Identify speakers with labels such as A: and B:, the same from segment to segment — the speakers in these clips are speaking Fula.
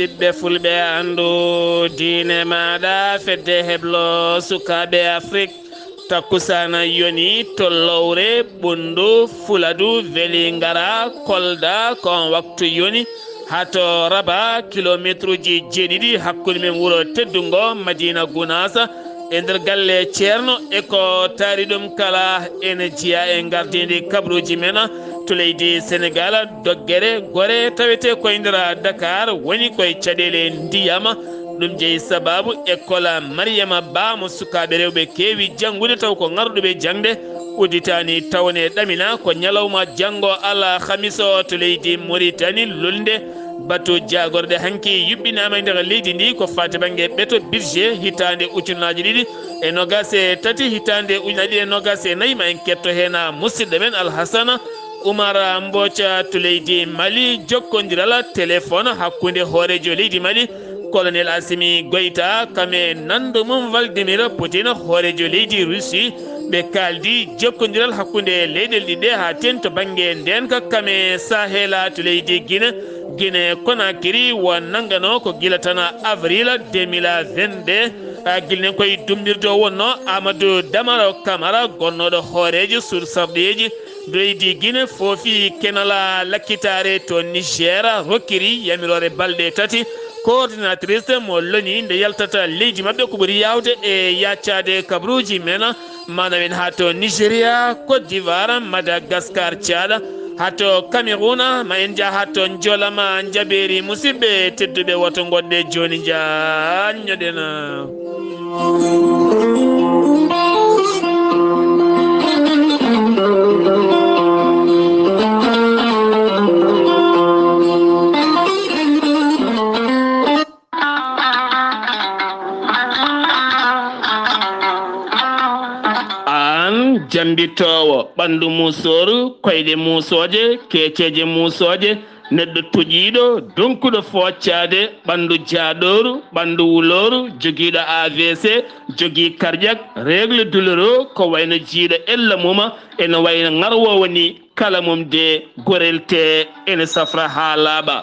A: ɓiɓɓe fulɓe andu diine maɗa fedde heblo sukaɓe Afrique takkusana yoni to lowre ɓundu fuladu velingara kolda kon waktu yoni hato raba kilométre uji jeeɗiɗi hakkude men wuuro teddungo Madina Gounasa e nder galle ceerno eko taari ɗum kala ene jiya e gardidi kabruji men to leydi Sénégal doggere gore tawete koye nder Dakar woni koye caɗele ndiyam ɗum jeeyi sababu école Mariama Ba mo sukaɓe rewɓe keewi janggude taw ko ngaruɗoɓe jangde udditani tawne ɗamina ko ñalawma janggo alhamis o to leydi Mauritanie lolde bato jagorde hanki yuɓɓinama e nder leydi ndi ko fate banggue ɓeto budget hitande ujunnaji ɗiɗi e nogas e tati hitande ujunnaji ɗiɗi e nogas e nayyi ma en ketto hen musidɗo men Alhassana Oumar Mbotia to leydi Mali jokkodiral téléphone hakkude hoorejo leydi Mali colonel Assimi Goïta kame nando mum Vladimir Poutine hoorejo leydi Russie ɓe kaldi jokkodiral hakkude leyɗel ɗiɗi ha ten to banggue ndenka kame Sahela to leydi Guinée Conakry wo nangano ko gila tan avril 2022 guilnen koye dumnirde o wonno Amadou Damaro Camara gonnoɗo hoorejo sur sarɗeji leydi Guinée foofi kenala lakkitare to Niger rokkiri yamirore balɗe tati coordinatrice mo loni nde yaltata leydi mabɓe ko ɓuuri yawde e yaccade kabruji men manamen ha to Nigéria Côte d'Ivoire Madagascar Tchad hato Cameroun ma en jaa hato jolama jaɓeri musidɓe tedduɓe woto goɗɗe joni jañoɗen jambitowo ɓandu musoru koyɗe musoje keceje musoje neɗɗo tuƴiɗo donkuɗo foccade ɓandu jaaɗoru ɓandu wuloru joguiɗo AVC jogui cardiaque règle douloureux ko wayno jiiɗo ella muma ene wayno ngarwowo ni kala mum de gorel te ene safra ha laaɓa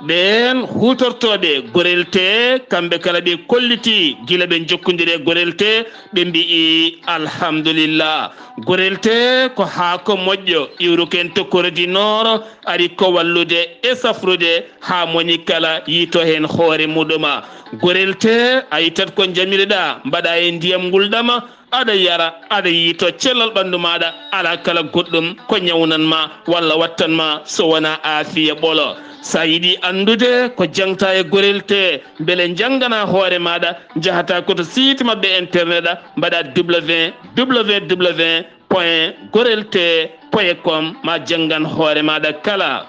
A: ɓen hutortoɓe gorel te kamɓe kala ɓe kolliti gila ɓe jokkodiri e gorel te ɓe mbi'i alhamdulillah gorel te ko haako moƴƴo iwruken tokkorodi nooro ari ko wallude e safrude ha moni kala yito hen hoore muɗuma gorel te a yittat ko jamireɗa mbaɗa e ndiyam ngulɗama aɗa yara aɗa yito cellal ɓandu maɗa ala kala goɗɗum ko ñawnanma walla wattanma so wona aafiya ɓolo sa yiɗi andude ko jangta e gorel te beele jangana hoore maɗa jahata koto site mabɓe internet mbaɗa www.gorelte.com ma jangan hoore maɗa kala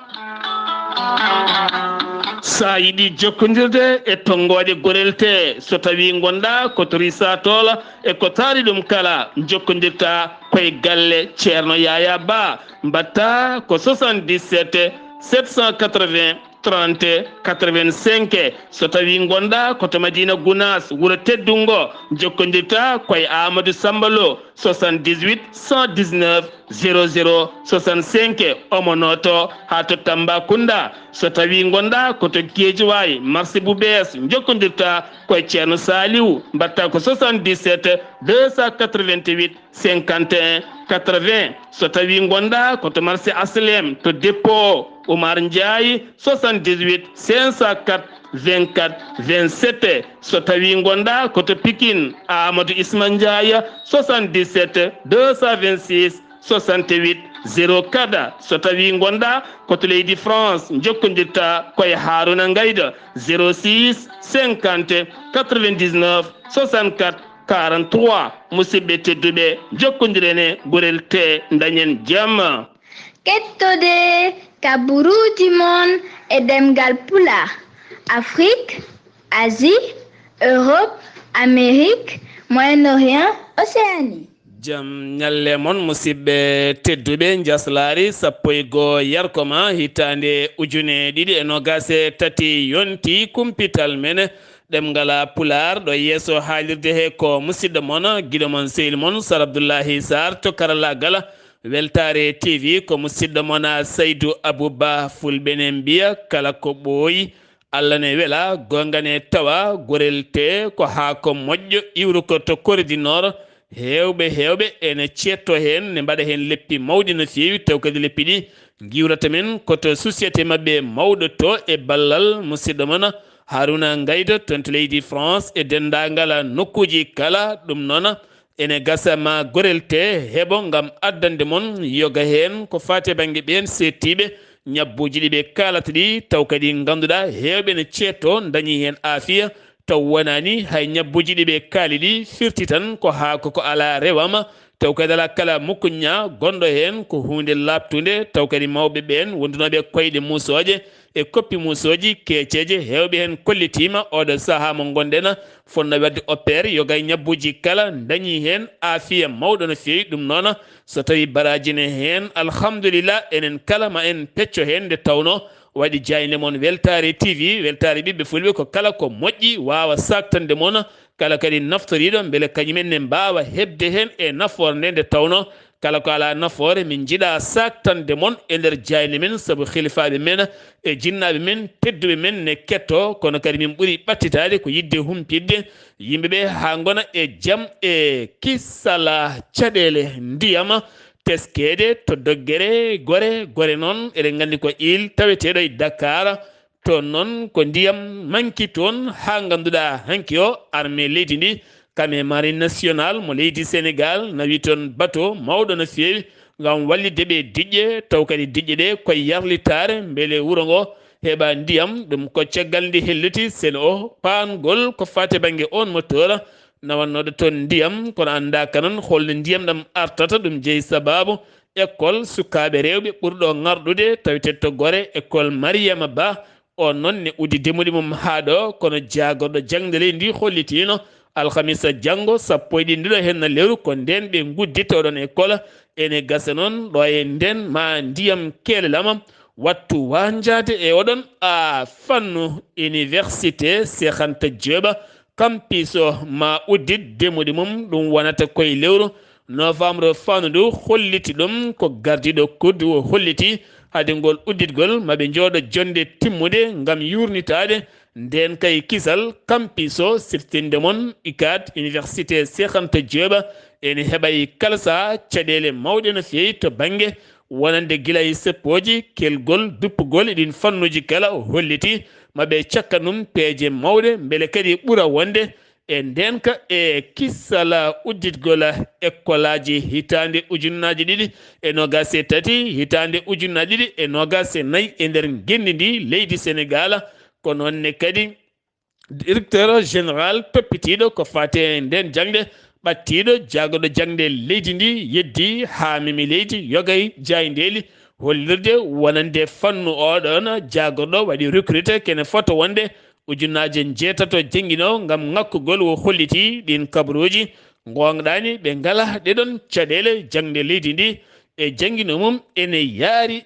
A: sa yiɗi jokkodirde e tongoje gorel te so tawi gonɗa koto risatol e ko taari ɗum kala jokkodirta koye galle ceerno Yaya Ba mbatta ko 77 780 30 85 so tawi gonɗa koto Madina Gounas wuuro teddungo jokkodirta koye Amadou Sambalo 78 119 00 65 omonoto ha to Tambacounda so tawi gonɗa koto Guédiawaye marché Boubès jokkodirta koye ceerno Saliou mbatta ko 77 288 51 80 so tawi gonɗa koto marché Aslem to dépôt Oumar Ndiaye 78 504 24 27 so tawi gonɗa koto Pikine Amadou Isma Ndiaye 77 226 68 04 so tawi gonɗa koto leydi France jokkodirta koye Haruna Ngayda 06 50 99 64 43 musidɓe tedduɓe jokkodirene gorel te dañen jamma
B: kettode kaburuji mon e ɗemngal pulaar Afrique, Asie, Europe, Amérique, Moyen-Orient, Océanie.
A: Jam nyalle mon musidɓe tedduɓe njeslaare sappo e goo yarkomaa hitande ujune ɗiɗi e nogas e tati yonti kumpital men ɗemngal pulaar ɗo yeeso haalirde he ko musidɗo mon giɗo mon sehil mon Sar Abdullahi Saar to karallagal Weltare TV ko musidɗo mon Saydou Abouba fulɓene mbiya kala ko ɓooyi Allah ne wela gongane tawa gorel te ko ha ko moƴƴo iwru ko to koridinor hewɓe ene cetto hen ne mbaɗa hen leppi mawɗi no fewi taw kadi leppi ɗi giwrata men koto société mabɓe mawɗo to e ballal musidɗo moon Haruna Ngaydo toon to leydi France e dendagal nokkuji kala ɗum noon ene gasa ma gorel te heɓo gam addande moon yoga hen ko fate banggue ɓen settiɓe ñabbuji ɗi ɓe kalata ɗi taw kadi ganduɗa hewɓe ne cetto dañi hen aafiya taw wonani hay ñabbuji ɗi ɓe kaali ɗi firti tan ko haako ko ala rewama taw kadi ala kala mukkuña gonɗo hen ko hunde labtude taw kadi mawɓe ɓen wondunoɓe koyɗe musoje e koppi musoji keceje hewɓe hen kollitima oɗo saaha mo gonɗen fonno wadde opére yogay ñabbuji kala dañi hen aafiya mawɗo no fewi ɗum noon so tawi baraji ne hen alhamdulillah enen kala ma en pecco hen nde tawno waɗi jayne moon weltare TV weltare ɓiɓɓe fulɓe ko kala ko moƴƴi wawa saktande moon kala kadi naftoriɗo beele kañumen ne mbawa hebde hen e nafoore nde tawno kala ko ala nafoore min jiiɗa saktande moon e nder jayne men saabu khalifaɓe men e jinnaɓe men tedduɓe men ne ketto kono kadi min ɓuuri ɓattitade ko yidde humpidde yimɓeɓe ha gona e jaam e kissala caɗele ndiyam teskede to doggere gore noon eɗen gandi ko île taweteɗo e Dakar toon noon ko ndiyam manki toon ha ganduɗa hanki o armée leydi ndi kame marine national mo leydi Sénégal nawi toon bateau mawɗo no fewi gam wallidde ɓe diƴƴe taw kadi diƴƴe ɗe koye yarlitare beele wuuro ngo heɓa ndiyam ɗum ko caggal ndi helluti sen o pangol ko fate banggue on moteur nawannoɗo toon ndiyam kono andaka noon holno ndiyam ɗam artata ɗum jeeyi sababu école sukaɓe rewɓe ɓurɗo ngarɗude tawete to Gorée école Mariama Ba on noon ne uddi demuɗi mum ha ɗo kono jagorɗo jangde leydi ndi hollitino alhamisa janggo sappo e ɗiɗo henna lewru ko nden ɓe gudditta oɗon école ene gasa noon ɗo e nden ma ndiyam kelelama wattu wanjade e oɗon fannu université Cheikh Anta Diop campus o ma uddit demuɗi mum ɗum wonata koye lewru novembre fannudu holliti ɗum ko gardiɗo kuddu o holliti hade ngol udditgol maɓe jooɗo jonde timmude gam yurnitade nden kay kisal campus o siftinde moon ICAD université Cheikh Anta Diop ene heɓay kala saha caɗele mawɗe no fewi to banggue wonande guila e seppoji kelgol duppugol ɗin fannuji kala o holliti maɓe cakka ɗum peeje mawɗe beele kadi ɓuura wonde e ndenka e kissala udditgol école aji hitande ujunnaji ɗiɗi e nogas e tati hitande ujunnaji ɗiɗi e nogas e nayyi e nder genndi ndi leydi Sénégal ko noonne kadi directeur général toppitiɗo ko fate nden jangde ɓattiɗo jagoɗo jangde leydi ndi yeddi ha mimi leydi yogay jayndeli hollirde wonande fannu oɗon jagorɗo waɗi recruté kene foto wonde ujunnaje jeetato jenguino gam ngakkugol wo holliti ɗin kabaruji gonɗani ɓe ngala ɗeɗon caɗele jangde leydi ndi e janguino mum ene yaari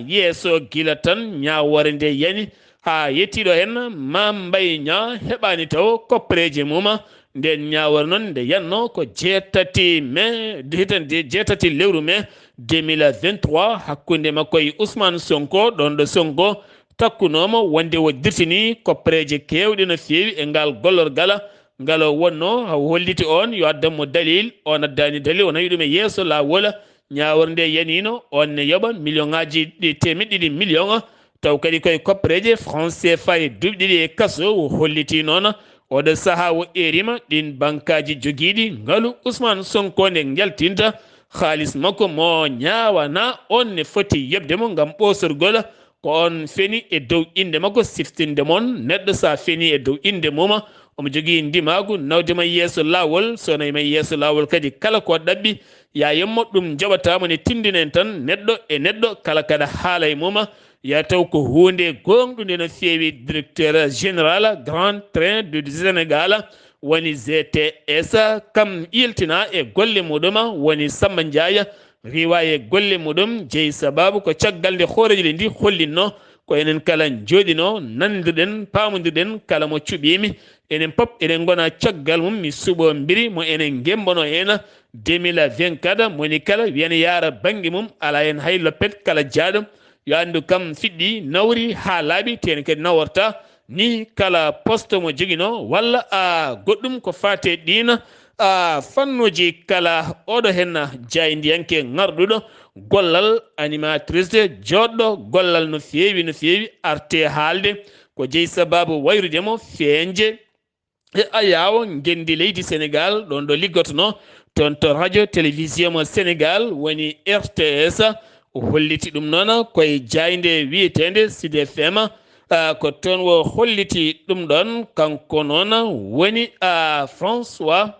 A: yeeso gila tan ñawore nde yani ha yettiɗo hen Mame Mbaye Niang heɓani taw koppareje mum nden ñawore noon nde yanno ko jeetati mai hitande jeetati lewru mai 2023 hakkude makko e Ousmane Sonko ɗon ɗo Sonko takkunomo wonde wo dirtini koppareje kewɗe no fewi e ngal gollorgal ngal wonno holliti on yo addamo dalil on addani dalil o nawi ɗum e yeeso lawol ñawore nde yanino on ne yoɓa million ngaji temedde million taw kadi koye koppareje franc CFA e duuɓi ɗiɗi e kaso o holliti noon oɗo saaha o erima ɗin bankaji joguiɗi ngaalu Ousmane Sonko nde jaltinta halis makko mo ñawana on ne foti yebdemo gam ɓosorgol ko on feni e dow inde makko siftinde moon neɗɗo sa feni e dow inde mum omo jogui ndimagu nawdema yeeso lawol so nawima yeeso lawol kadi kala ko ɗaɓɓi ya yemmo ɗum jaɓatamo ne tindinen tan neɗɗo e neɗɗo kala kada haala e mum ya taw ko hunde gonɗude no fewi directeur général grand train du Sénégal woni GTS kam iltina e golle muɗum woni Samba Ndiaye riwa e golle muɗum jeeyi sababu ko caggal nde hooreji ɗe ndi hollinno ko enen kala jooɗino nandirɗen pamodirɗen kala mo cuɓimi enen pop eɗen gona caggal mum mi suɓo mbiri mo enen gembono hen 2024 moni kala wiyana yaara banggue mum ala hen hay loppet kala jaaɗo yo andu kam fiɗɗi nawri ha laaɓi ten kadi naworta ni kala poste mo jogino walla goɗɗum ko fate ɗina fannuji kala oɗo henna jaydiyanke ngarɗuɗo gollal animatrice joɗɗo gollal no fewi arte haalde ko jeeyi sababu wayrudemo feeñje e ayawo gendi leydi Sénégal ɗon ɗo liggotono toon to radio télévision mo Sénégal woni RTS holliti ɗum noon koye jayde wiyetede Sud FM ko toon wo holliti ɗum ɗon kanko noon woni François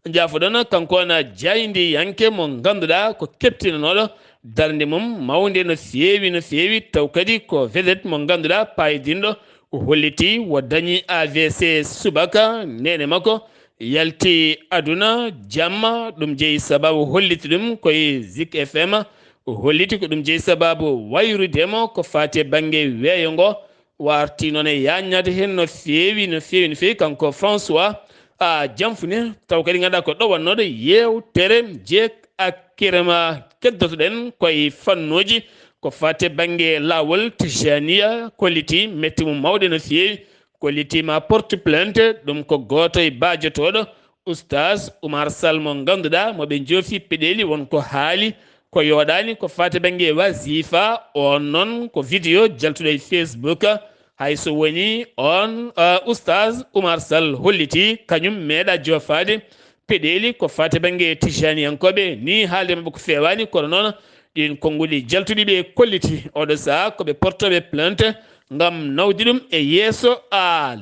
A: jafoɗon kanko on jaydi yanke mo ganduɗa ko keptinoɗo darde mum mawde no fewi taw kadi ko vedette mo ganduɗa payidinɗo holliti wo dañi AVC subaka nene makko yalti aduna jamma ɗum jeeyi sababu holliti ɗum koye Zik FM holliti ko ɗum jeeyi sababu wayrudemo ko fati banggue weeyo ngo warti noon e yaññade hen no fewi kanko François jamfune taw kadi ganduɗa ko ɗowannoɗo yewtere jeek akkirema keddotoɗen koye fannuji ko fate banggue lawol tijaniya kolliti metti mum mawɗe no fewi kollitima porte plainte ɗum ko goto e bajotoɗo oustage Oumar Sall mo ganduɗa moɓe joofi peɗeli wonko haali ko yoɗani ko fate banggue wasifa on noon ko vidéo jaltuɗo e Facebook hayso woni on oustage Oumar Sall holliti kañum meeɗa jofade peɗeli ko fate banggue tijaniyankoɓe ni haalde mabɓe ko fewani kono noon ɗin konnguli jaltuɗiɓe kolliti oɗo saha koɓe portoɓe plainte ngam nawdi ɗum e yeeso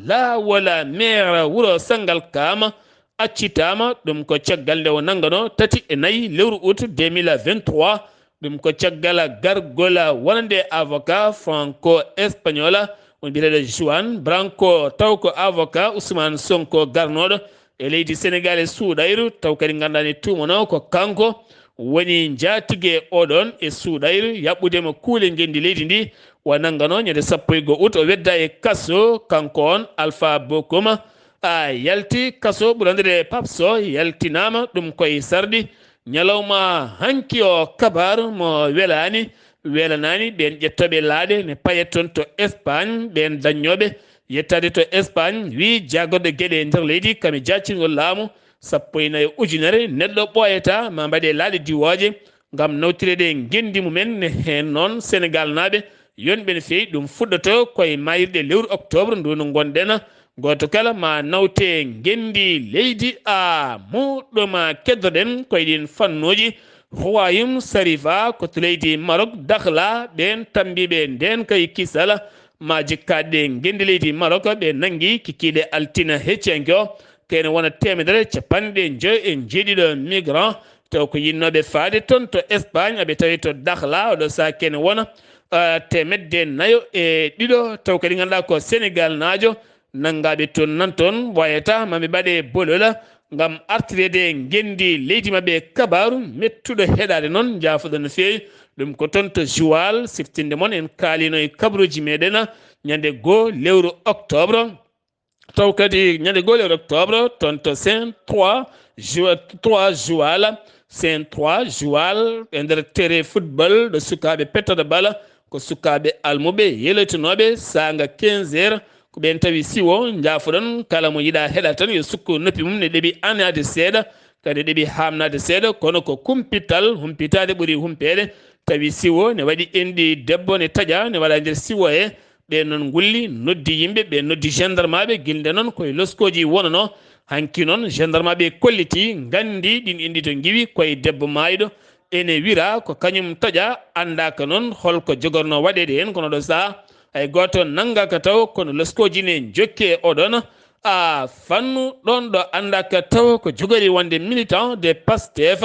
A: lawola maire wuuro Sangal Kama accitama ɗum ko caggal nde o nanggano 3 e 4 lewru août 2023 ɗum ko caggal gargol wonande avocat franco espagnola on mbiyeteɗo Juan Branco taw ko avocat Ousmane Sonko garnoɗo e leydi Sénégal e suuɗayru taw kadi gandani tumano ko kanko woni jatigue oɗon e suuɗayru yaɓɓudemo kuule gendi leydi ndi o nanggano ñande 1 août o wedda e kasso kanko on Alpha Bokoum yalti kasso ɓurandeɗe Papso yaltinama ɗum koye sarɗi ñalawma hanki o kabaru mo welanani ɓen ƴettoɓe laaɗe ne payetton to Espagne ɓen daññoɓe yettade to Espagne wi jagorɗo gueɗe nder leydi kami jaccingol laamu 14 ujunere neɗɗo ɓoyata ma mbaɗe laaɗe diwoje ngam nawtirede gendi mumen hen noon Sénégal naaɓe yonɓe no fewi ɗum fuɗɗoto koye mayirɗe lewru octobre ndu no gonɗen goto kala ma nawte gendi leydi muɗum keddoɗen koye ɗin fannuji Royaume Sarifa ko to leydi Maroc Dakhla ɓen tambiɓe nden kay kisala ma jikkaɗe gendi leydi Maroc ɓe nangui kikiɗe altina heccenke o kene wona 150 migrant taw ko yinnoɓe faade toon to Espagne aɓe tawi to Dakhla oɗo sa kene wona 4 taw kadi ganduɗa ko Sénégal naajo nangaɓe toon nan toon wayata maɓe mbaɗe bolol ngam artirede gendi leydi mabɓe kabaru mettuɗo heɗade noon jafoɗo no fewi ɗum ko toon to Joal siftinde moon en kaalino e kabaruji meɗen ñande 1 lewru octobre taw kadi ñande 1 lewru octobre toon to Saint 3 Joal Saint 3 Joal e nder terrain football ɗo sukaɓe pettoɗo bala ko sukaɓe almuɓe yeloytinoɓe sanga 15 heures ko ɓen tawi siwo jafoɗon kala mo yiiɗa heɗa tan yo sukku noppi mum ne ɗeeɓi anade seeɗa kadi ɗeeɓi hamnade seeɗa kono ko kumpital humpitade ɓuuri humpede tawi siwo ne waɗi enɗi debbo ne taaƴa ne waɗa nder siwo he ɓe noon gulli noddi yimɓe ɓe noddi gendarme ɓe guilde noon koye loskoji wonono hanki noon gendarme ɓe kolliti gandi ɗin enɗi to giwi koye debbo mayiɗo ene wira ko kañum taaƴa andaka noon holko jogorno waɗede hen kono ɗo saha hay goto nanggaka taw kono loskoji ne jokke oɗon fannu ɗon ɗo andaka taw ko jogori wonde militant de Pastef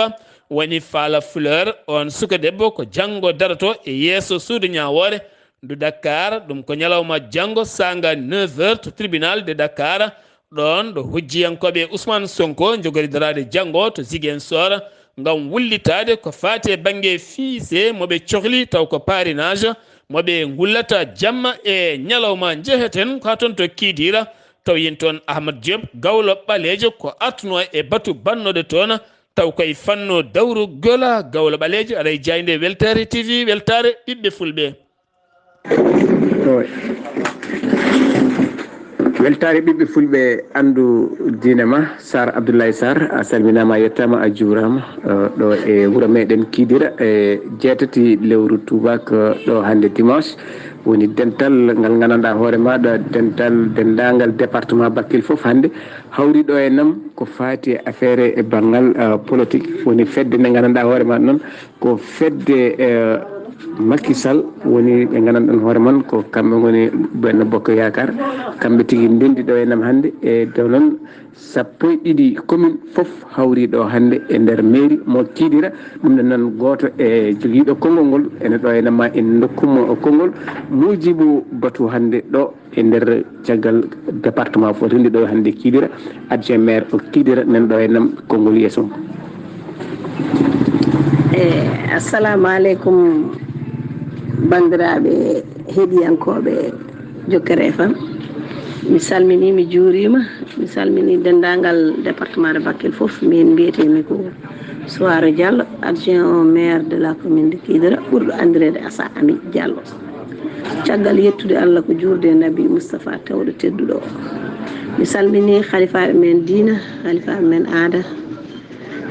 A: woni Fala Fleur on suka debbo ko janggo darato e yeeso suudu ñawore du Dakar ɗum ko ñalawma janggo sanga 9 heures to tribunal de Dakar ɗon ɗo hojjiyankoɓe Ousmane Sonko jogori darade janggo to Ziguinchor ngam wullitade ko fate banggue fiise moɓe cohli taw ko parrainage moɓe gullata jamma e ñalawma jeheten ko toon to Kidira taw yin toon Ahmad Diop gawlo ɓalejo ko artuno e batu bannoɗo toon taw koye fanno dawru gola gawlo ɓalejo aɗa jayde Weltare TV weltare ɓiɓɓe fulɓe
C: weltare ɓiɓɓe fulɓe andu diine ma Sar Abdullahi Saar a salminama a yettama a juurama ɗo e wuuro meɗen Kidira e jeetati lewru tubak ɗo hande dimanche woni dental ngal gandanɗa hoore maɗa dendagal département Bakel foof hande hawriɗo e nam ko fati affaire e banggal politique woni fedde nde gandanɗa hoore maɗa noon ko fedde Macky Sall woni ɓe gandanɗon hoore man ko kamɓe goni Benno Bokk Yakar kamɓe tigui ndendi ɗo e nam hande e dow noon 12 commune foof hawri ɗo hande e nder mairie mo Kidira ɗum noon goto e joguiɗo konngol ngol ene ɗo e namma en dokkumo konngol Mujibou Batou hande ɗo e nder caggal département fo rendi ɗo hande Kidira adjoint maire o Kidira nan ɗo e nam konngol yeeso
D: assalamu aleykum bandiraɓe heeɗiyankoɓe Jokkere FM mi salmini mi juurima mi salmini dendagal département de Bakel foof min mbiyetemi ko Soare Diallo adjoint au maire de la commune de Kidira ɓurɗo andirede Assa Ami Diallo caggal yettude Allah ko juurde Nabi Moustapha tawɗo tedduɗo mi salmini halifaɓe men diina halifaɓe men aada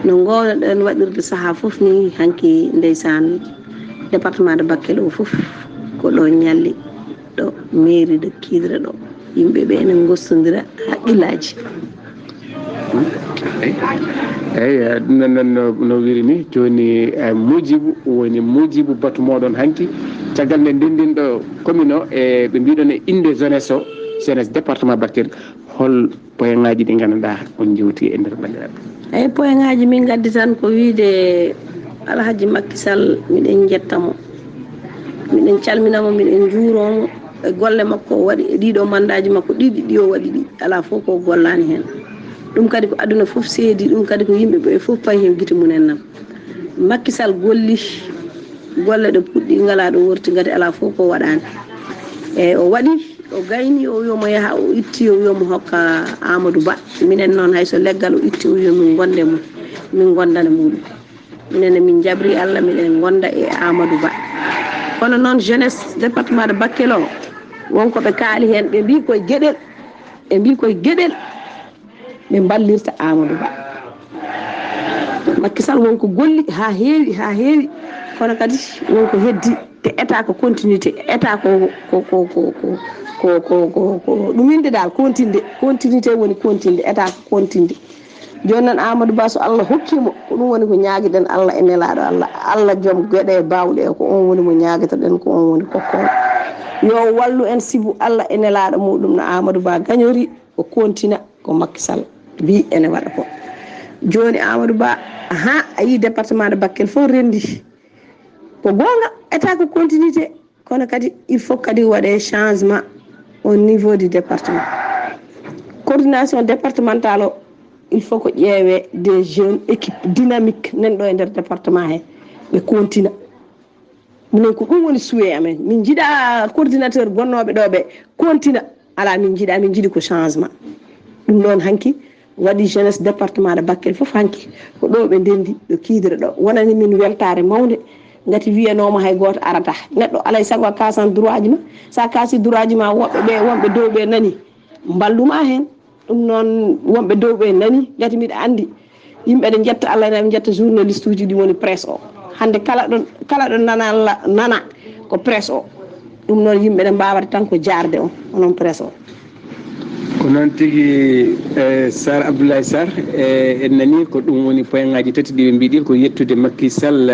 D: no gownoɗen waɗirde saaha foof ni hanki ndeysan département de Bakel o foof ko ɗo ñalli ɗo mairie de Kidira ɗo yimɓeɓe ene gostodira haqqillaji
C: eyyi ɗum noon no wirini joni Mujibou woni Mujibou Batou moɗon hanki caggal nde ndendinɗo commune o e ɓe mbiɗon e inde jeunesse o jeunesse département Bakel hol point ngaji ɗi gandanɗa on jewti e nder bandiraɓe
D: eyyi point ngaji min gaddi tan ko wiide Alhaji Macky Sall miɗen jettamo miɗen calminamo miɗen juuromo e golle makko o waɗi e ɗiɗo mandaji makko ɗiɗi o waɗi ɗi ala fof ko gollani hen ɗum kadi ko aduna foof seedi ɗum kadi ko yimɓeɓe foof payi hen guite munen nam Macky Sall golli golle ɗe puɗɗi ngala ɗo worti gati ala fof ko waɗani eyyi o waɗi o gayni o wiyomo yaaha o itti o wiyomo hokka Amadou Ba minen noon hayso leggal o itti o wiyomi min gonde mum min gondana muɗum minenne min jabri Allah miɗen gonda e Amadou Ba kono noon jeunesse département de Bakel o wonko ɓe kaali hen ɓe mbi koye gueɗel ɓe ballirta Amadou Ba Macky Sall wonko golli ha heewi kono kadi wonko heddi te état ko continuité état ko ɗum inde dal continuité woni continde état ko continde joni noon Amadou Ba so Allah hokkimo ko ɗum woni ko ñaguiɗen Allah e nelaɗo Allah joom gueɗe bawɗe ko on woni mo ñaguitoɗen ko on woni kokkowo yo wallu en sibu Allah e nelaɗo muɗum no Amadou Ba gagnori o continua ko Macky Sall wi ene waɗa ko joni Amadou Ba a yi département de Bakel fof rendi ko gonga état ko continuité kono kadi il faut kadi waɗe changement au niveau du département coordination départementale o il faut ko ƴeewe des jeunes équipe dynamique nan ɗo e nder département he ɓe continua minen ko ɗum woni souhait amen min jiiɗa coordinateur gonnoɓe ɗo ɓe continua ala min jiiɗi ko changement ɗum ɗon hanki waɗi jeunesse département de Bakel foof hanki ko ɗo ɓe ndendi ɗo Kidira ɗo wonani min weltare mawde gati wiyanoma hay goto arata neɗɗo alay saago a kasan droit ji ma sa kaasi droit ji ma wonɓe dow ɓe nani mballuma hen ɗum noon wonɓe dow ɓe nani gati mbiɗa andi yimɓe ɗe jetta Allah ene jetta journaliste uji ɗi woni presse o hande kala ɗo nana ko presse o ɗum noon yimɓe ɗe mbawata tan ko jarde on onon presse o
C: ko noon tigui Sar Abdoulaye Saar en nani ko ɗum woni point ngaji tati ɗi ɓe mbiɗi ko yettude Macky Sall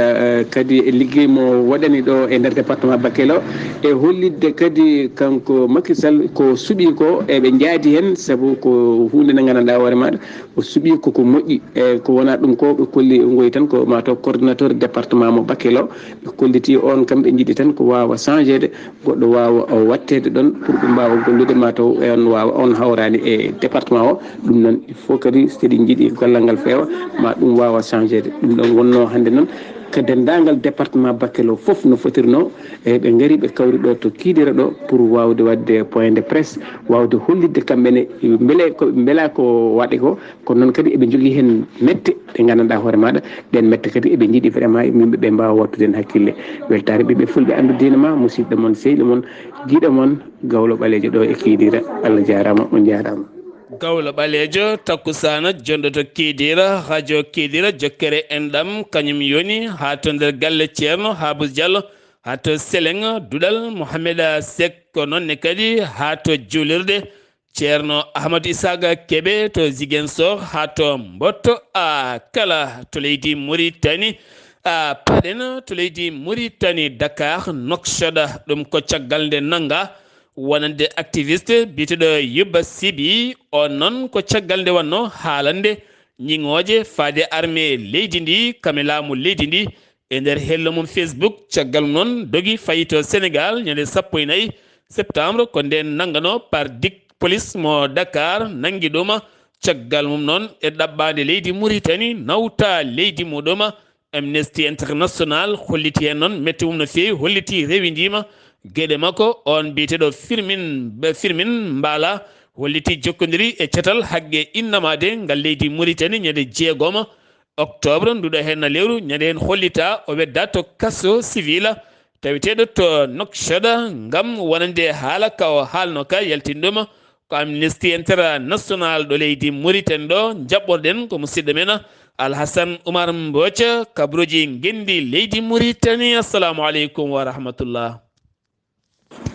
C: kadi e ligguey mo waɗani ɗo e nder département Bakel o e hollidde kadi kanko Macky Sall ko suuɓi ko eɓe jaadi hen saabu ko hunde nde gandanɗa hoore maɗa o suuɓi koko moƴƴi e ko wona ɗum ko ɓe kolli goyi tan ko mataw coordinateur département mo Bakel o ɓe kolliti on kam ɓe jiiɗi tan ko wawa changé de goɗɗo wawa o wattede ɗon pour ɓe mbawa gollude mataw on wawa on hawrani e département o ɗum noon il faut kadi so kadi jiiɗi gollal ngal feewa ma ɗum wawa changé de ɗum ɗon wonno hande noon ko dendagal département Bakel o fof no fotirno e ɓe gaari ɓe kawri ɗo to Kidira ɗo pour wawde wadde point de presse wawde hollidde kamɓene beela ko waɗe ko kono noon kadi eɓe jogui hen mette ɗe gandanɗa hoore maɗa ɗen mette kadi eɓe jiiɗi vraiment yimɓeɓe mbawa wattude hen hakkille weltare ɓiɓe fulɓe andu diine ma musidɗo moon seyɗo moon jiiɗo moon Gawlo Ɓalejo ɗo e Kidira Allah jarama on jarama.
A: Gawlo Ɓalejo takkusana jonɗoto Kidira radio Kidira jokkere enɗam kañum yoni ha to nder galle ceerno Habou Diallo ha to Seleng Duɗal Mouhamed Seck ko nonne kadi ha to julirde ceerno Ahmadou Isaga Keɓe to Ziguinchor ha to Mbotto a kala to leydi Mauritanie a paɗen to leydi Mauritanie Dakar Nouakchott ɗum ko caggal nde nanga wonande activiste biteɗo Yubba Siby on noon ko caggal nde wanno haalande ñiŋoje faade armée leydi ndi kame laamu leydi ndi e nder hello mum Facebook caggal noon dogi fayi to Sénégal ñande 14 septembre ko nden nangano par dik police mo Dakar nangi ɗuma caggal mum noon e ɗaɓɓade leydi Mauritanie nawta leydi muɗuma Amnesty International holliti hen noon metti mum no fewi holliti rewidima gueɗe makko on mbiteɗo firmin Mbala holliti jokkodiri e cetal haqqe innamade ngal leydi Mauritanie ñande 6 octobre nduɗo hen lewru ñande hen hollita o wedda to kasso civil taweteɗo to Nouakchott ngam wonande haala ka o haalno ka yaltinɗuma ko Amnesty International ɗo leydi Mauritanie ɗo jaɓɓorɗen ko musidɗo men Alhassane Oumar Mbodj kabruji gendi leydi Mauritanie. Assalamu aleykum wa rahmatullah.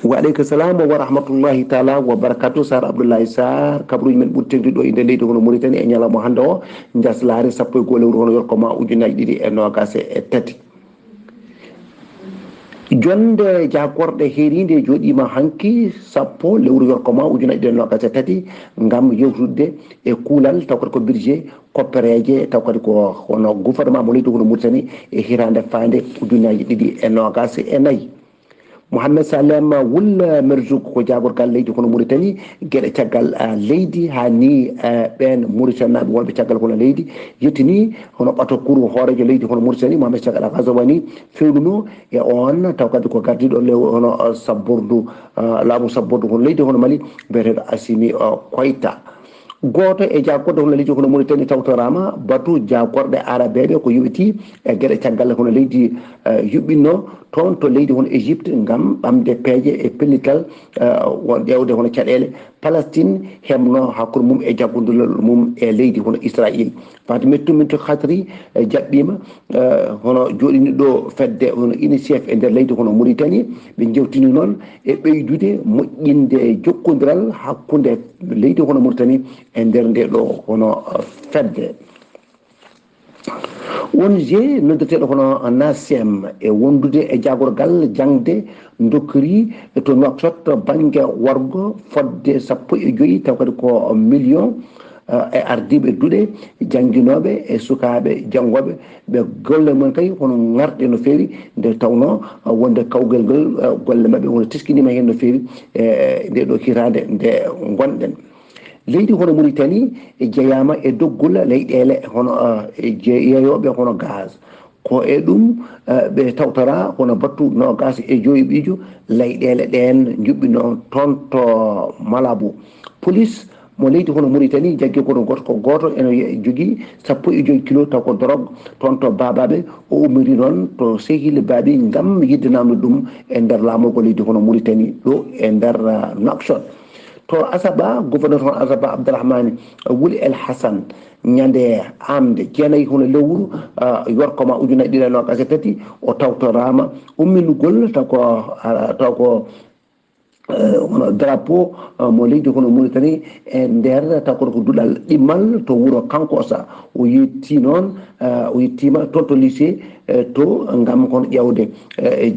E: Waaleykum salam wa rahmatullahi taala wa barakatuh. Sar Abdullahi Saar kabruji men ɓurtirɗi ɗo inde leydi hono Mauritanie e ñalawma hande o njeslaare 1 lewru hono yarkomaa ujunaji 223 jonde jakorɗe heeride joɗima hanki 10 lewru yarkomaa ujunaji 223 ngam yewtude e kuulal taw kadi ko budget koppereje taw kadi ko hono gouvernement mo leydi hono Mauritanie e hirande fande ujunaji 224 Mouhamed Salem Wul Merzouk ko jagorgal leydi hono Mauritanie gueɗe caggal leydi ha ni ɓen Mauritanie wonɓe caggal hono leydi yettini hono ɓato cour hoorejo leydi hono Mauritanie Mohamed Caggal Ghazawani fewnuno e on taw kadi ko gardiɗo hono sabbordu laamu sabbordu hono leydi hono Mali biyeteɗo Assimi Koita goto e jagorɗe hono leydi hono Mauritanie tawtorama batu jagorɗe arabeɓe ko yuɓiti e gueɗe caggal hono leydi yuɓɓinno toon to leydi hono Égypte ngam ɓamde peeje e pellital won ƴewde hono caɗele Palestine hemno hakkude mum e jaggudulal mum e leydi hono Israël fati mettumin to hatri jaɓɓima hono joɗini ɗo fedde hono UNICEF e nder leydi hono Mauritanie ɓe jewtini noon e ɓeydude moƴƴinde jokkodiral hakkude leydi hono Mauritanie e nder nde ɗo hono fedde ONG noddeteɗo hono NACM e wondude e jagorgal jangde dokkiri to Nouakchott banggue wargo fodde 15 taw kadi ko million e ardiɓe duuɗe jangguinoɓe e sukaɓe janggoɓe ɓe golle mumen kay hono garɗe no fewi nde tawno wonde kawgal ngol golle mabɓe hono teskinima hen no fewi e nde ɗo hirande nde gonɗen leydi hono Mauritanie e jeeyama e doggol leyɗele hono yeeyoɓe hono gaz ko e ɗum ɓe tawtora hono battu nogas e joyi ɓiijo leyɗele ɗen juɓɓino toon to Malabo police mo leydi hono Mauritanie jaggi kono goto ene jogui 15 kilo taw ko drogue toon to babaɓe o ummiri noon to sehil baabi ngam yiddanamno ɗum e nder laamorgo leydi hono Mauritanie ɗo e nder Nouakchott to Asaba gouverneur hono Asaba Abdourahmane Wuli El Hassan ñande amde jeenayi hono lewru yorkoma ujunaji 223 o tawtorama umminugol taw ko hono drapeau mo leydi hono Mauritanie e nder taw kono ko duɗal ɗimmal to wuuro Kankossa o yetti noon o yettima toon to lycée to ngam kono ƴewde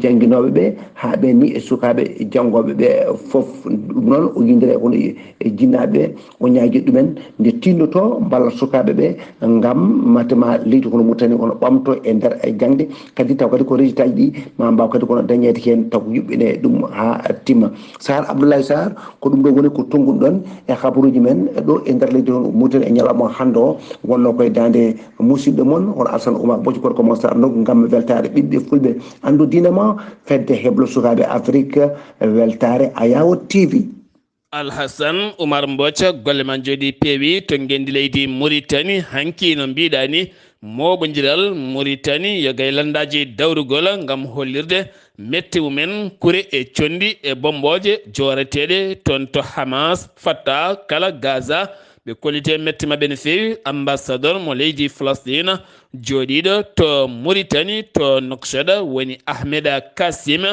E: jangguinoɓe ɓe ha ɓe ni e sukaɓe janggoɓe ɓe foof ɗum noon o yindiri kono e jinnaɓe o ñaagui ɗumen nde tinnoto balla sukaɓe ɓe ngam matema leydi hono Mauritanie ono ɓamto e nder jangde kadi taw kadi ko résultat ji ɗi ma mbaw kadi kono dañede hen taw ko yuɓɓine ɗum ha timma Sar Abdoulaye Saar ko ɗum ɗo woni ko tonguɗo ɗon e habaruji men ɗo e nder leydi hono Mauritanie e ñalawma hande o wonno koye dande musidɗo moon hono Alassane Oumar Bocci koto ko mo Sar ngam weltare ɓiɓɓe fulɓe andu diine ma fedde heblo sukaɓe Afrique weltare Ayawo TV.
A: Alhassan Oumar Mbotia golle man jooɗi peewi to ngendi leydi Mauritanie hanki no mbiɗa ni moɓodiral Mauritanie yo gay landaji dawrugol ngam hollirde metti mumen kure e condi e bomboje joreteɗe toon to Hamas Fatah kala Gaza ɓe kollite metti mabɓe no fewi. Ambassadeur mo leydi Palestine joɗiɗo to Mauritanie to Nouakchott woni Ahmed Kassim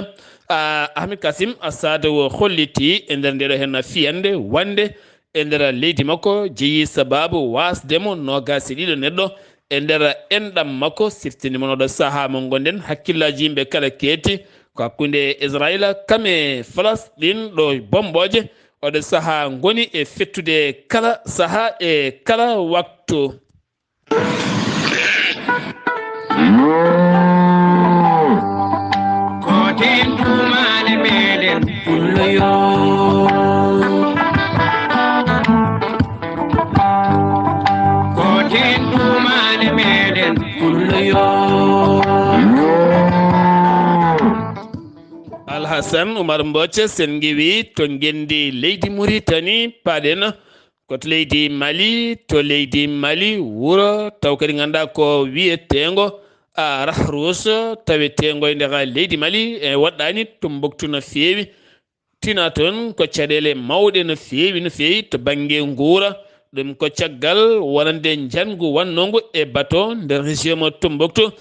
A: Assad o holliti e nder ndeɗo hen fiyande wande e nder leydi makko jeeyi sababu wasdemo nogasi ɗiɗo neɗɗo e nder enɗam makko siftini mon oɗo saaha mo gonɗen hakkillaji yimɓe kala keeti ko hakkude Israël kame Palestine ɗo bomboje oɗo saaha goni e fettude kala saaha e kala waktu. Alhassan Oumar Mbotia sen giwi to gendi leydi Mauritanie paɗen koto leydi Mali wuro taw kadi ganda ko wiyetengo Rahrous tawetengo e nder leydi Mali e waɗɗani Tombouctou no fewi tina toon ko caɗele mawɗe no fewi to banggue guura ɗum ko caggal wonande jangu wannongu e bateau nder région mo Tombouctou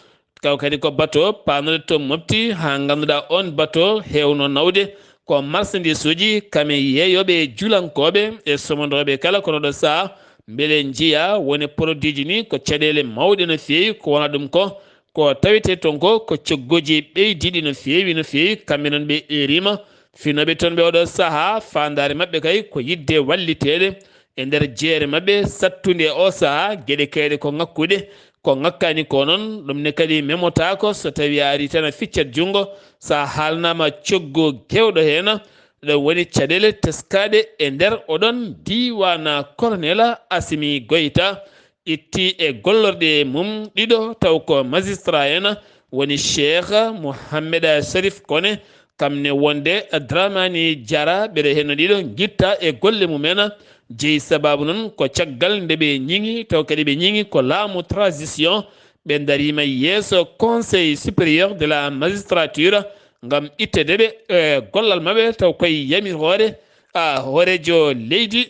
A: kaw kadi ko bateau panude to mofti ha ganduɗa on bateau hewno nawde ko marchandise uji kame yeeyoɓe julankoɓe e somodoɓe kala kono ɗo saaha beele jiiya woni produit ji ni ko caɗele mawɗe no fewi ko wona ɗum ko tawete toon ko coggoji ɓeydiɗi no fewi kamɓe noon ɓe erima finoɓe toon ɓe oɗo saaha fandare mabɓe kay ko yidde walliteɗe e nder jeere mabɓe sattude o saaha gueɗe kayɗe ko ngakkude ko ngakkani ko noon ɗum ne kadi memotako so tawi ari tan a ficcat junggo sa haalnama coggo kewɗo hen ɗo woni caɗele teskaɗe e nder oɗon diwana colonel Assimi Goïta itti e gollorɗe mum ɗiɗo taw ko magistrat en woni Cheikh Mohammed Sharif Kone kamne wonde Dramani Diarra ɓeɗo hen ɗiɗo guitta e golle mumen jeeyi sababu noon ko caggal nde ɓe ñiŋi taw kadi ɓe ñiŋi ko laamu transition ɓe darima yeeso conseil supérieur de la magistrature ngam ittedeɓe gollal mabɓe taw koye yamirore horejo leydi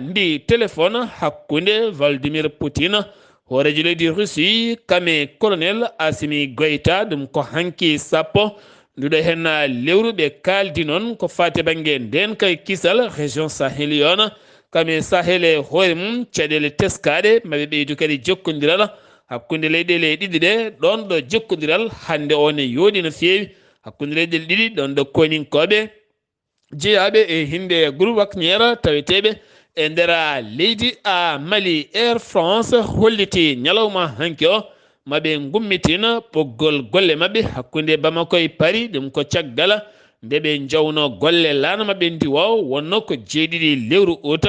A: ndi téléphone hakkude Vladimir Poutine horejo leydi Russie kame colonel Assimi Goïta ɗum ko hanki sappo nduɗo hen lewru ɓe kaldi noon ko fate banggue nden kay kisal région sahélion kame sahele hoore mum caɗele teskaɗe maɓe ɓeydu kadi jokkodiral hakkude leyɗele ɗiɗi ɗe ɗon ɗo jokkodiral hande o ne yooɗi no fewi hakkude leyɗele ɗiɗi ɗon ɗo koninkoɓe jeeyaɓe e hinde groupe wakniére taweteɓe e nder leydi Mali. Air France holliti ñalawma hanki o maɓe gummitina ɓoggol golle mabɓe hakkude Bamako e Paris ɗum ko caggal nde ɓe jawno golle laana mabɓe ndiwo wonno ko jeeɗiɗi lewru août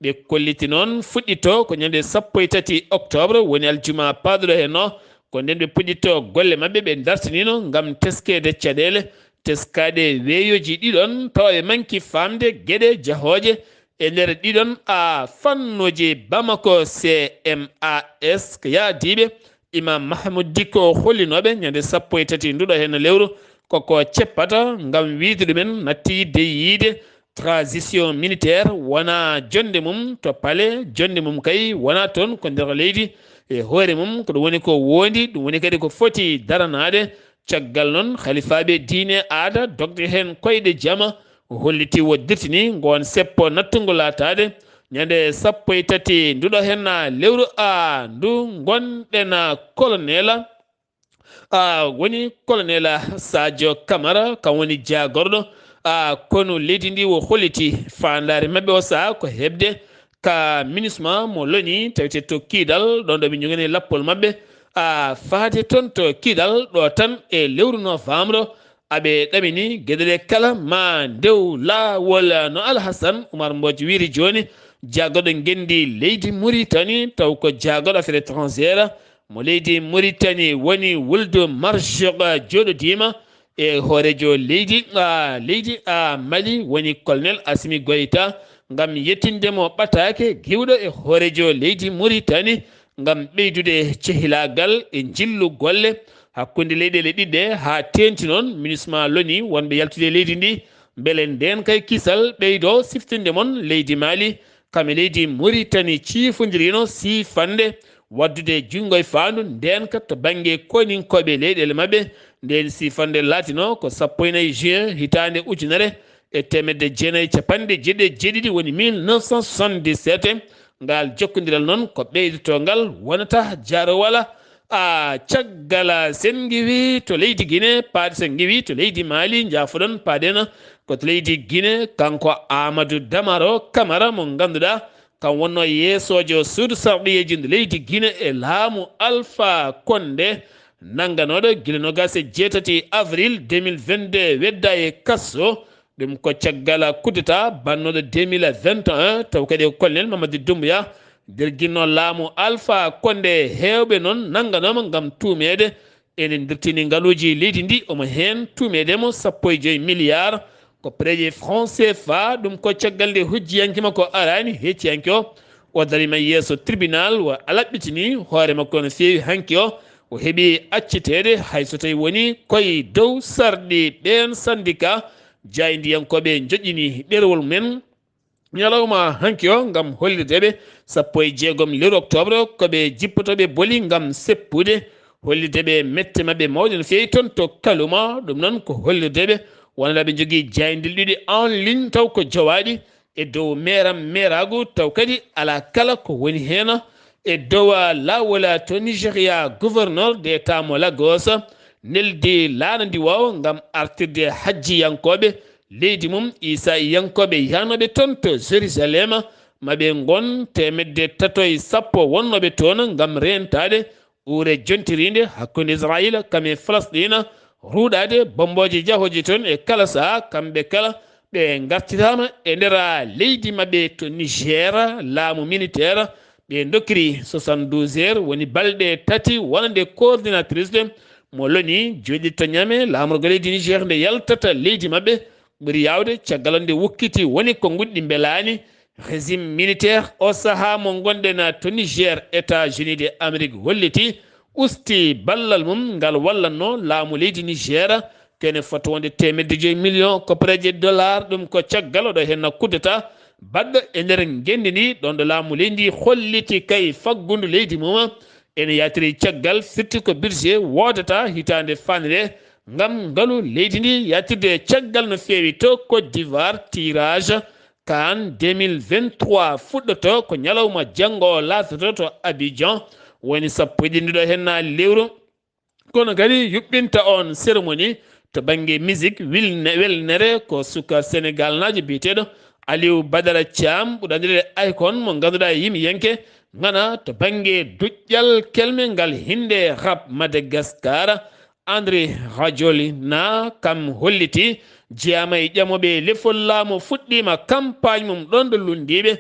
A: ɓe kolliti noon fuɗɗito ko ñande 13 octobre woni aljuma paɗuɗo hen o ko nden ɓe puɗɗito golle mabɓe ɓe dartinino gam teskede caɗele teskade weeyoji ɗiɗon tawa ɓe manki famde gueɗe jahoje e nder ɗiɗon fannuji Bamako CMAS ko yaadiɓe Imam Mahmoud Dicko hollinoɓe ñande 13 nduɗo hen lewru koko ceppata gam wiide ɗumen natti yidde yiide transition militaire wona jonde mum to palais jonde mum kay wona toon ko nder leydi e hoore mum ko ɗum woni ko wondi ɗum woni kadi ko foti daranade caggal noon halifaɓe diine aada dogde hen koyɗe jama holliti woddirtini gon seppo nattugo latade ñande 13 nduɗo hen lewru ndu gonɗen colonel woni colonel Sadio Camara kam woni jagorɗo kono leydi ndi o holliti fandare mabɓe o saaha ko hebde ka MINUSMA mo loni tawete to Kidal ɗon ɗo ɓe jogani lappol mabɓe faade toon to Kidal ɗo tan e lewru novembre aɓe ɗamini gueɗeɗe kala ma ndew lawol no Alhassan Oumar Mbodia wiri joni jagoɗo gendi leydi Mauritanie taw ko jagoɗo affaire étrangère mo leydi Mauritanie woni wuldu marjoga joɗodima e hoorejo leydi Mali woni colonel Assimi Goïta ngam yettindemo ɓatake giwɗo e hoorejo leydi Mauritanie ngam ɓeydude cehilagal e jillu golle hakkunde leyɗele ɗiɗɗe ha tenti noon MINUSMA loni wonɓe yaltude leydi ndi beele nden kay kisal ɓeydo siftinde mon leydi Mali kame leydi Mauritanie ciifodirino sifande waddude jungo e fandu nden ka to banggue koninkoɓe leyɗele mabɓe nden sifande latino ko 14 juin hitande ujunere e temedde jeenayyi capanɗe jeeɗiɗi woni 1977 ngal jokkodiral noon ko ɓeydotogal wonata jaro wala caggal sen giwi to leydi Guinée paade sen giwi to leydi Mali jafoɗon paaden ko to leydi Guinée kanko Amadou Damaro Camara mo ganduɗa kan wonno yeesojo suudu sarɗiyeji nde leydi Guinée e laamu Alpha Condé nangganoɗo guila nogas e jeetati avril 2022 wedda e kasso ɗum ko caggal coup d'état bannoɗo 2021 taw kadi ko colonel Mamadou Doumbouya derguinno laamu Alpha Condé hewɓe noon nangganoma gam tumede enen dirtini ngaaluji leydi ndi omo hen tumedemo 15 milliards ko préje franc CFA ɗum ko caggal nde hujjiyanke makko arani hecciyanke o darima yeeso tribunal o alaɓɓitini hoore makko no feewi hanki o heeɓi accitede hayso tawi woni koye dow sarɗi ɓen syndicat jaydiyankoɓe joƴƴini ɗerewol men ñalawma hanki gam hollideɓe 16 lewru octobre koɓe jippotoɓe booli gam seppude hollideɓe mette mabɓe mawɗe no feewi toon to kaluma ɗum noon ko hollideɓe wonata ɓe jogui jaydil ɗiɗi en ligne taw ko jowaɗi e dow meragu taw kadi ala kala ko woni hen e dow lawol to Nigéria gouverneur d'état mo Lagos neldi laana ndi wawa gam artirde hajjiyankoɓe leydi mum Issa yankoɓe yanoɓe toon to Jérusalem maɓe gon 310 wonnoɓe toon gam rentade ure jontirinde hakkude Israël kame Falasɗina ruuɗade bomboje jahoji toon e kala saha kamɓe kala ɓe gartitama e nder leydi mabɓe to Niger laamu militaire ɓe dokkiri 72 heures woni balɗe tati wonande coordinatrice mo loni joɗirto ñame laamorgo leydi Niger nde yaltata leydi mabɓe ɓuri yawde caggal nde wukkiti woni ko guɗɗi belani régime militaire o saaha mo gonɗen to Niger États-Unis de Amérique holliti usti ballal mum ngal wallanno laamu leydi Niger kene foto wonde 5 millions koppareje dollar ɗum ko caggal oɗo hen coup d'état baɗɗo e nder gendi ndi ɗon ɗo laamu leydi holliti kay faggudu leydi mum ene yatiri caggal firti ko budget wodata hitande fanire ngam ngalu leydi ndi yatirde caggal no feewi to Côte d'Ivoire tirage CAN 2023 fuɗɗoto ko ñalawma janggo latoto to Abidjan woni 11 hen lewru kono kadi yuɓɓinta on cérémonie to banggue musique welnere ko suka Sénégal najo biyeteɗo Aliou Badara Thiam ɓuuɗandirede Akon mo ganduɗa yimi yenke gana to banggue duƴƴal kelme ngal hinde rap Madagascar André Rajolina kam holliti jeyama e ƴamoɓe lefol laamu fuɗɗima campagne mum ɗon ɗo lundiɓe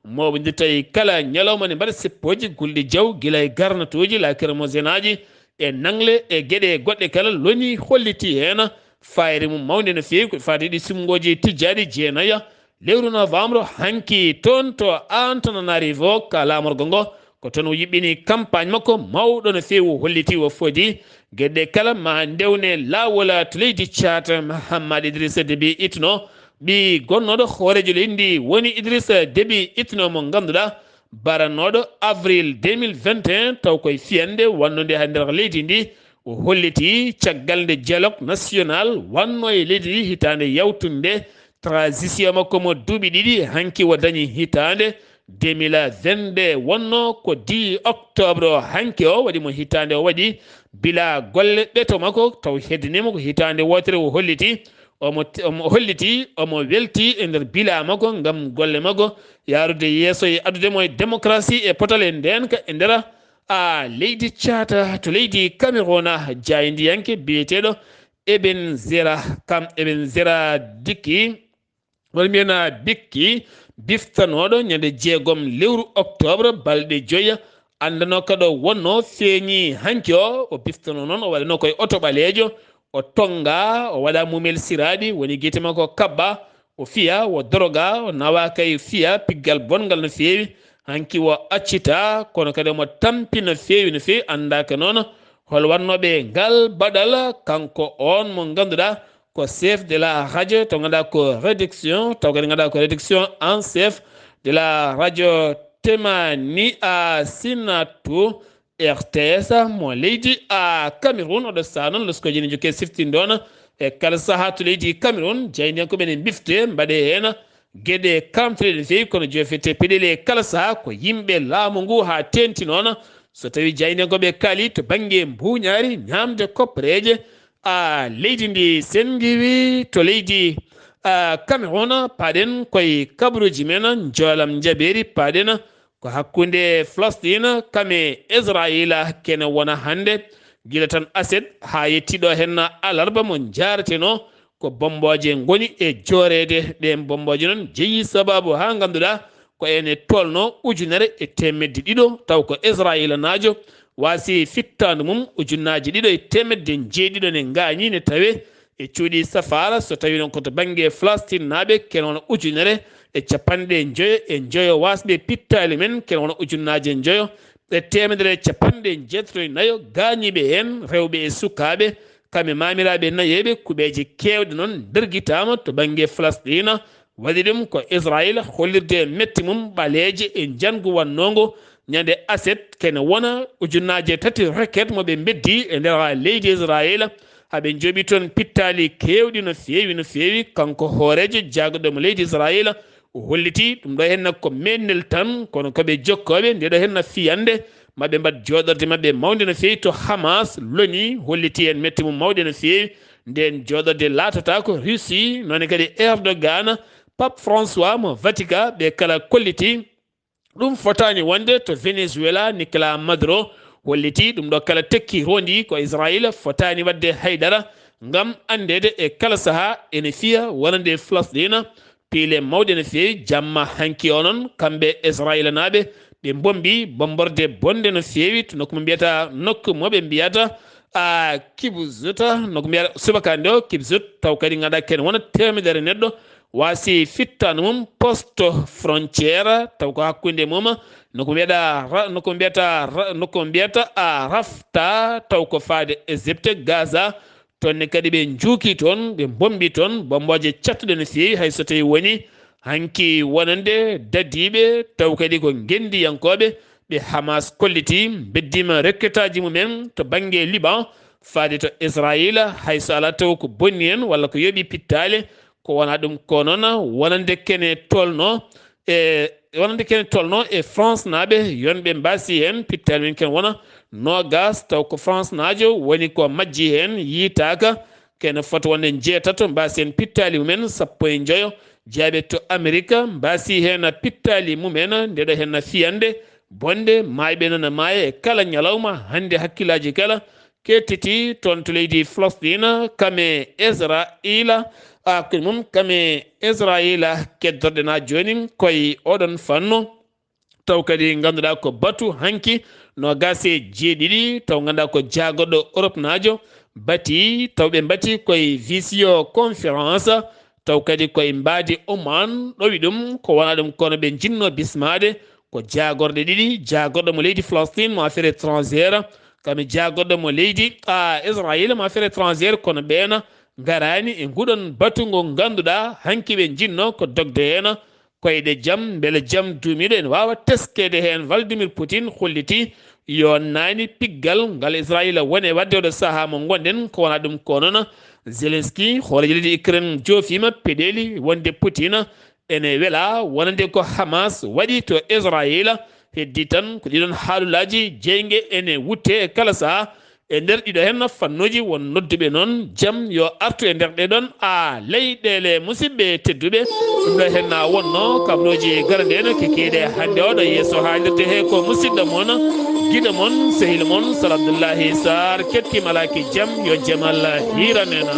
A: moɓe dirtayi kala ñalawma ne mbaɗa seppoji gulɗi jaw guila e garnatuji lacrymogène aji e nangle e gueɗe goɗɗe kala loni holliti hen fayre mum mawde no fewi ko fati ɗi sumgoji tijjaɗi jeenaya lewru novembre hanki toon to Antananarivo ka lamorgo ngo ko toon o yiɓɓini campagne makko mawɗo no fewi holliti o foodi gueɗe kala ma ndewne lawol to leydi Tchad Mahamad Idrissa Déby Itno ɓi gonnoɗo hoorejo leydi woni Idrissa Déby Itno mo ganduɗa barannoɗo avril 2021 taw koye fiyande wannode ha nder leydi ndi o holliti caggal nde dialogue national wanno e leydi ndi hitande yawtunde transition makko mo duuɓi ɗiɗi hanki o dañi hitande 2022 wonno ko 10 octobre hanki o waɗi mo hitande o waɗi bila golle ɓeto makko taw heddinima ko hitande wotere o holliti omo welti e nder bila makko ngam golle makko yarude yeeso e addudemo e démocratie e potal e ndenka e nder leydi Tchad to leydi Cameroun jayndiyanke biyeteɗo Eben Zera Dikki wala mbiyana Bikki biftanoɗo ñande 6 lewru octobre balɗe joyya andano kado wonno feeñi hanki o piftono noon o waɗano koye oto ɓaleejo o tonga o waɗa mumel siraɗi woni guite makko kabba o fiya o doroga o nawa kay fiya piggal bongal no feewi hanki o accita kono kadi omo tampi no feewi no feewi andaka noon hol wannoɓe ngal baɗal kanko on mo ganduɗa ko chef de la radio to ganduɗa ko réduction taw kadi ganduɗa ko réduction en chef de la radio temani a sinatu RTS mo leydi a Cameroun oɗo saa noon losko jeni jokke siftinde on e kala saaha to leydi Cameroun jeyniyankoɓe ne bifte mbaɗe hen gueɗe kamtire no fewi kono jofete peɗele kala saaha ko yimɓe laamu ngu ha tenti noon so tawi jeyniyankoɓe kaali to banggue mbuñaari ñamde koppareje a leydi ndi sen giwi to leydi Cameroun paɗen koye kabaruji men joolam jaɓeri paɗen ko hakkunde Palestine kame Israila kene wona hande gila tan aset ha yettiɗo hen alarba mo jarateno ko bomboje goni e jorede ɗen bomboje noon jeeyi sababu ha ganduɗa ko ene tolno ujunere e temedde ɗiɗo taw ko Israila naajo wasi fittande mum ujunnaji ɗiɗo e temedde jeeɗiɗo ne gañi ne tawe e cuuɗi safara so tawi noon koto banggue Palestine naaɓe kene wona ujunere e capanɗe joyo wasɓe pittali men kene wona ujunnaji joyo e temedere capanɗe jeetato e nayo gañiɓe hen rewɓe e sukaɓe kamɓe mamiraɓe nayeɓe kuuɓeji kewɗe noon derguitama to banggue Palestine waɗi ɗum ko Israël hollirde metti mum ɓaleje e jangu wannogo ñande aset kene wona ujunnaji tati roquette moɓe beddi e nder leydi Israël haɓe jooɓi toon pittali kewɗi no fewi kanko hoorejo jagoɗomo leydi Israël o holliti ɗum ɗo henna ko mennel tan kono koɓe jokkoɓe ndeɗo henna fiyande maɓe mbat joɗorde mabɓe mawde no fewi to Hamas loni holliti en metti mum mawɗe no fewi nden joɗorde latata ko Russie nonne kadi Erdogan Pape François mo Vatican ɓe kala kolliti ɗum fotani wonde to Venezuela Nicolas Maduro holliti ɗum ɗo kala tekki rondi ko Israël fotani wadde haydara ngam andede e kala saaha ene fiya wonande Palestine piile mawɗe no fewi jamma hanki o noon kamɓe Israël naɓe ɓe bombi bomborde bonde no fewi to nokku mo mbiyata nokku moɓe mbiyata Kibzuta nokku mbiyata subakande o Kibzut taw kadi ganduɗa kene wona temedere neɗɗo wasi fittano mum poste frontiére taw ko hakkunde mum noko mbiyata a Rafta taw ko faade Égypte Gaza tonne kadi ɓe juuki toon ɓe bombi toon bomboje cattuɗe no fewi hay so tawi woni hanki wonande dadiɓe taw kadi ko gendiyankoɓe ɓe Hamas kolliti beddima rekketaji mumen to banggue Liban faade to Israël hay so ala taw ko bonni en walla ko yooɓi pittale ko wona ɗum ko noon wonande kene tolno e France naɓe yonɓe mbasi hen pittali men ken wona nogas taw ko France najo woni ko majji hen yitaka kene foto wonde jeetato mbasi hen pittali mumen 15 jaaɓe to Amérique mbasi hen pittali mumen ndeɗo hen fiyande bonde mayɓe noon maaya e kala ñalawma hande hakkillaji kala kettiti toon to leydi Palestine kame Israila hakkude mum kame Israila keddorɗena joni koye oɗon fannu taw kadi ganduɗa ko batu hanki no gase jeeɗiɗi taw ganduɗa ko jagoɗɗo Europe najo bati taw ɓe mbati koye visio conférence taw kadi koye mbadi Oman ɗowi ɗum ko wona ɗum kono ɓe jinno bismade ko jagorɗe ɗiɗi jagorɗo mo leydi Palestine mo affaire étrangère kami jagorɗo mo leydi Israël mo affaire étrangère kono ɓeena garani e nguɗon batu ngo ganduɗa hanki ɓe jinno ko dogde hen koyɗe jaam beele jaam duumiɗo ene wawa teskede hen Vladimir Poutine holliti yo nani piggal ngal Israël woni wadde oɗo saaha mo gonɗen ko wona ɗum ko noon Zelensky hoorejo leydi Ukraine joofima peɗeli wonde Poutine ene weela wonande ko Hamas waɗi to Israël heddi tan ko ɗiɗon haalulaji jeygue ene wutte e kala saaha e nder ɗiɗo hen fannuji won nodduɓe noon jaam yo artu e nder ɗeɗon leyɗele musidɓe tedduɓe ɗum ɗo hen wonno kabloji garande en kekiɗe hande oɗo yesso haalirde he ko musidɗo moon guiɗo moon sehil moon Sar Abdullahi Saar kettimalaki jaam yo jaam Allah hiranena